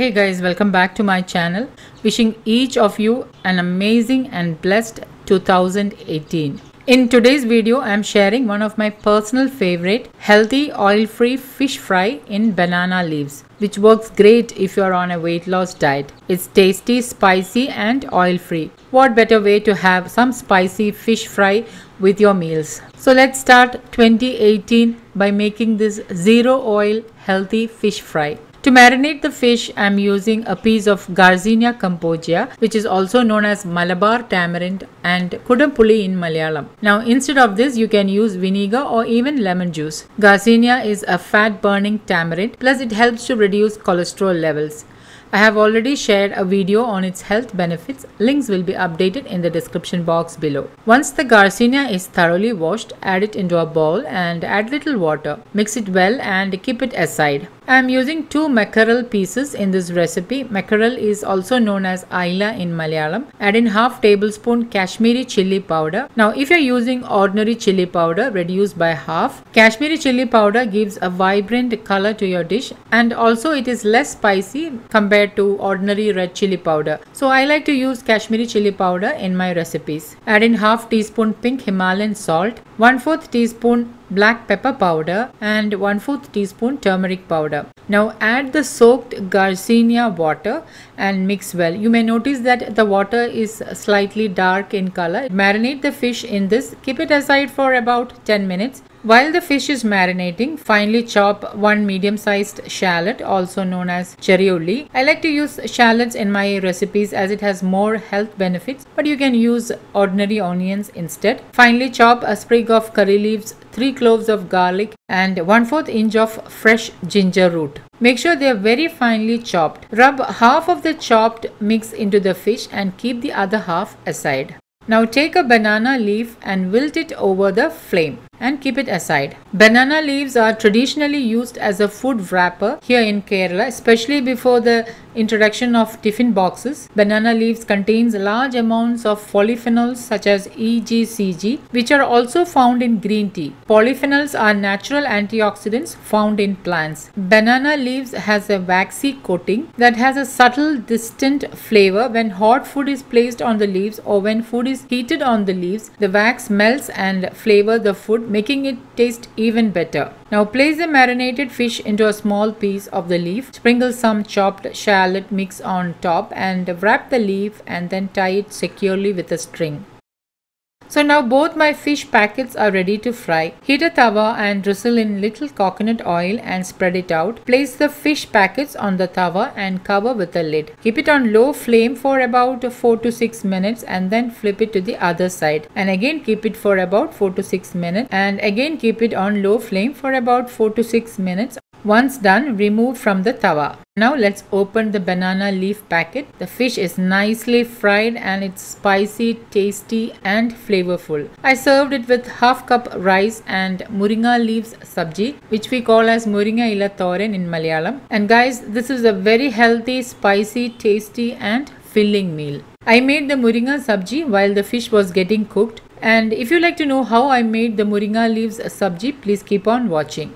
Hey guys, welcome back to my channel. Wishing each of you an amazing and blessed 2018. In today's video, I am sharing one of my personal favorite healthy oil-free fish fry in banana leaves, which works great if you are on a weight loss diet. It's tasty, spicy and oil-free. What better way to have some spicy fish fry with your meals? So let's start 2018 by making this zero oil healthy fish fry. To marinate the fish, I am using a piece of garcinia cambogia, which is also known as Malabar tamarind and kudampuli in Malayalam. Now instead of this, you can use vinegar or even lemon juice. Garcinia is a fat-burning tamarind, plus it helps to reduce cholesterol levels. I have already shared a video on its health benefits. Links will be updated in the description box below. Once the garcinia is thoroughly washed, add it into a bowl and add little water. Mix it well and keep it aside. I am using 2 mackerel pieces in this recipe. Mackerel is also known as aila in Malayalam. Add in half tablespoon Kashmiri chilli powder. Now if you are using ordinary chilli powder, reduce by half. Kashmiri chilli powder gives a vibrant color to your dish and also it is less spicy compared to ordinary red chili powder. So I like to use Kashmiri chili powder in my recipes. Add in half teaspoon pink Himalayan salt, 1/4 teaspoon black pepper powder and 1/4 teaspoon turmeric powder. Now add the soaked garcinia water and mix well. You may notice that the water is slightly dark in color. Marinate the fish in this. Keep it aside for about 10 minutes. While the fish is marinating, finely chop 1 medium-sized shallot, also known as cherry. I like to use shallots in my recipes as it has more health benefits, but you can use ordinary onions instead. Finely chop a sprig of curry leaves, 3 cloves of garlic and 1/4 inch of fresh ginger root. Make sure they are very finely chopped. Rub half of the chopped mix into the fish and keep the other half aside. Now take a banana leaf and wilt it over the flame and keep it aside. Banana leaves are traditionally used as a food wrapper here in Kerala, especially before the introduction of tiffin boxes. Banana leaves contains large amounts of polyphenols such as EGCG, which are also found in green tea. Polyphenols are natural antioxidants found in plants. Banana leaves has a waxy coating that has a subtle distinct flavor. When hot food is placed on the leaves or when food is heated on the leaves, the wax melts and flavor the food, making it taste even better. Now place the marinated fish into a small piece of the leaf. Sprinkle some chopped shallot mix on top and wrap the leaf and then tie it securely with a string. So now both my fish packets are ready to fry. Heat a tawa and drizzle in little coconut oil and spread it out. Place the fish packets on the tawa and cover with a lid. Keep it on low flame for about 4 to 6 minutes and then flip it to the other side. And again keep it for about 4 to 6 minutes and again keep it on low flame for about 4 to 6 minutes. Once done, remove from the tawa. Now let's open the banana leaf packet. The fish is nicely fried and it's spicy, tasty and flavorful. I served it with half cup rice and moringa leaves sabji, which we call as moringa illa thoran in Malayalam. And guys, this is a very healthy, spicy, tasty and filling meal. I made the moringa sabji while the fish was getting cooked. And if you like to know how I made the moringa leaves sabji, please keep on watching.